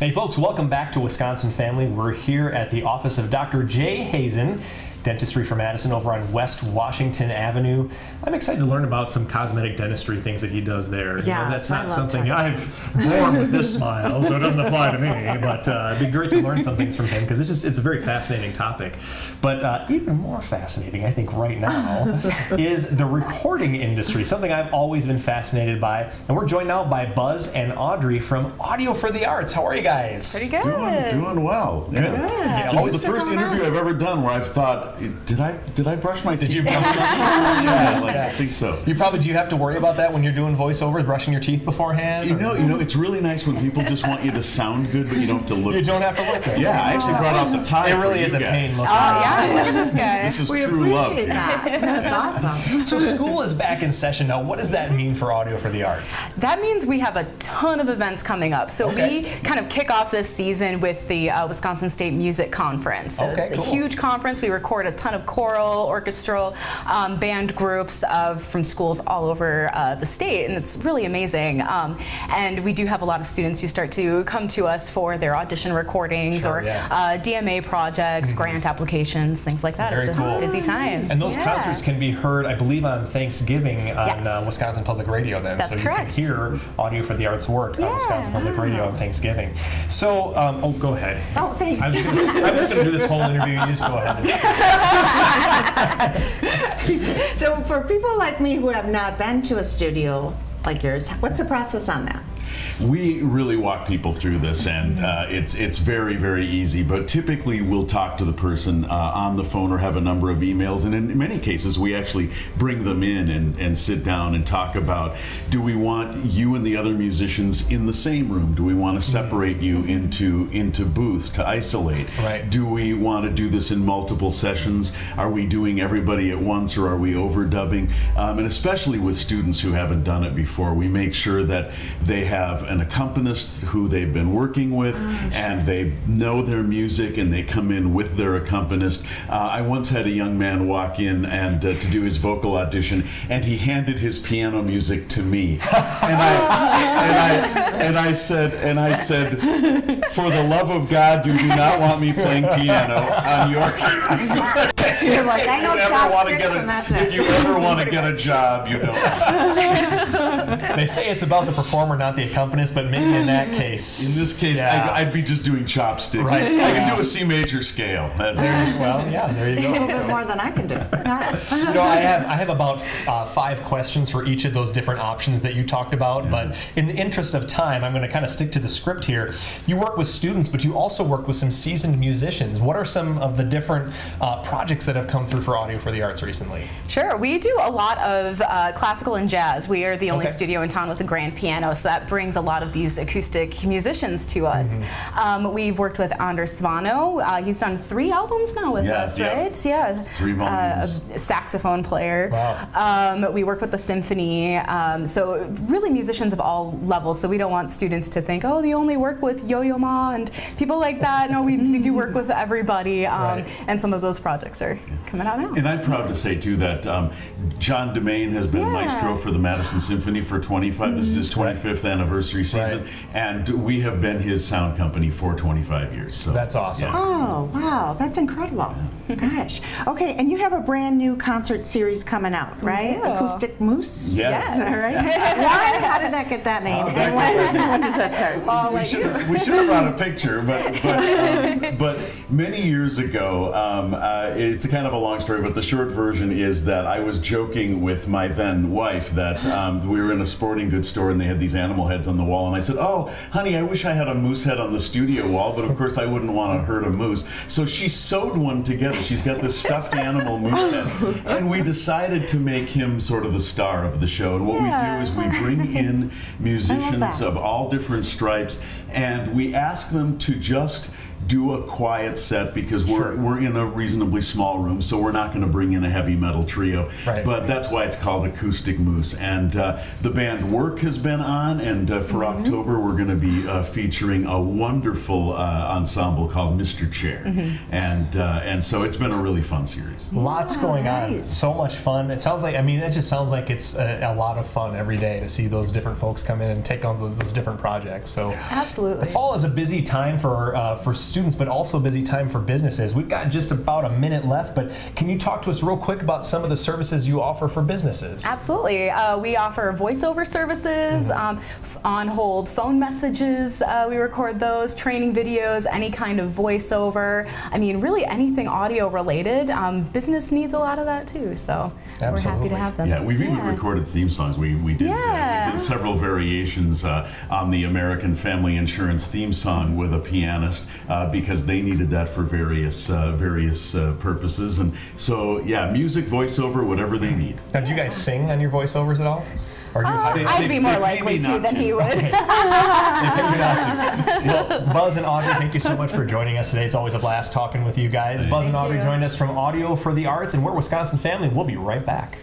Hey folks, welcome back to Wisconsin Family. We're here at the office of Dr. Jay Hazen, Dentistry for Madison over on West Washington Avenue. I'm excited to learn about some cosmetic dentistry things that he does there. Yeah, that's not something I've born with this smile, so it doesn't apply to me, but it'd be great to learn some things from him because it's a very fascinating topic. But even more fascinating, I think, right now is the recording industry, something I've always been fascinated by. And we're joined now by Buzz and Audrey from Audio for the Arts. How are you guys? Pretty good. Doing well. Good. Yeah. This is the first interview I've ever done where I've thought, did I brush my teeth? Did you brush your teeth? Yeah, I think so. Do you have to worry about that when you're doing voiceovers, brushing your teeth beforehand? You know, it's really nice when people just want you to sound good, but you don't have to look. You don't have to look good. Yeah, I actually brought out the tie. It really is a guys. pain looking. Oh yeah, look at this guy. This is we true love. appreciate that. That's awesome. So school is back in session now. What does that mean for Audio for the Arts? That means we have a ton of events coming up. So we kind of kick off this season with the Wisconsin State Music Conference. So it's a huge conference. We record a ton of choral, orchestral, band groups from schools all over the state, and it's really amazing. And we do have a lot of students who start to come to us for their audition recordings or DMA projects, grant applications, things like that. Very it's cool. a busy time. And those concerts can be heard, I believe, on Thanksgiving on Wisconsin Public Radio then. That's so correct. You can hear Audio for the Arts work on Wisconsin Public Radio on Thanksgiving. So, go ahead. Oh, thanks. I'm just going to do this whole interview. You just go ahead. So for people like me who have not been to a studio like yours, what's the process on that? We really walk people through this, and it's very, very easy. But typically, we'll talk to the person on the phone or have a number of emails. And in many cases, we actually bring them in and sit down and talk about, do we want you and the other musicians in the same room? Do we want to separate you into booths to isolate? Right. Do we want to do this in multiple sessions? Are we doing everybody at once, or are we overdubbing? And especially with students who haven't done it before, we make sure that they have an accompanist who they've been working with, and they know their music, and they come in with their accompanist. I once had a young man walk in and to do his vocal audition, and he handed his piano music to me, and I said, for the love of God, you do not want me playing piano on your. You're like, I know chopsticks and that's it. If you ever want to get a job, you know. They say it's about the performer, not the accompanist, but maybe in that case. In this case, I'd be just doing chopsticks. Right. I can do a C major scale. There you go. A little bit more than I can do. I have about 5 questions for each of those different options that you talked about, but in the interest of time, I'm going to kind of stick to the script here. You work with students, but you also work with some seasoned musicians. What are some of the different projects that have come through for Audio for the Arts recently? Sure, we do a lot of classical and jazz. We are the only studio in town with a grand piano, so that brings a lot of these acoustic musicians to us. We've worked with Anders Svano. He's done 3 albums now with us, right? Yeah. 3 volumes. A saxophone player. Wow. We work with the symphony. So really musicians of all levels. So we don't want students to think, oh, they only work with Yo-Yo Ma and people like that. No, we do work with everybody. And some of those projects are coming out now. And I'm proud to say, too, that John DeMaine has been maestro for the Madison Symphony for 25. This is his 25th anniversary season, and we have been his sound company for 25 years. So that's awesome. Oh, wow, that's incredible. Gosh. Okay, and you have a brand new concert series coming out, right? Acoustic Moose? Yes. All right. Why? How did that get that name? And when does that start? We should have brought a picture, but many years ago, it's a kind of a long story, but the short version is that I was joking with my then wife that we were in a sporting goods store and they had these animal heads on the wall, and I said, oh, honey, I wish I had a moose head on the studio wall, but of course I wouldn't want to hurt a moose. So she sewed one together. She's got this stuffed animal moose head, and we decided to make him sort of the star of the show. And what we do is we bring in musicians of all different stripes, and we ask them to just do a quiet set because we're in a reasonably small room, so we're not going to bring in a heavy metal trio. Right. But that's why it's called Acoustic Moose. And the band Work has been on, and for October we're going to be featuring a wonderful ensemble called Mr. Chair. And so it's been a really fun series. Lots going on. So much fun. It sounds like, I mean, it just sounds like it's a lot of fun every day to see those different folks come in and take on those different projects. So Absolutely. the fall is a busy time for students, but also a busy time for businesses. We've got just about a minute left, but can you talk to us real quick about some of the services you offer for businesses? Absolutely. We offer voiceover services, on-hold phone messages. We record those, training videos, any kind of voiceover. I mean, really anything audio related. Business needs a lot of that too, so we're happy to have them. Yeah, we've even recorded theme songs. We did several variations on the American Family Insurance theme song with a pianist because they needed that for various purposes. And so, yeah, music, voiceover, whatever they need. Now, do you guys sing on your voiceovers at all? Or do you I'd be more likely to than he would. Okay. They pay you not to. Well, Buzz and Audrey, thank you so much for joining us today. It's always a blast talking with you guys. Buzz and Audrey joined us from Audio for the Arts, and we're Wisconsin Family. We'll be right back.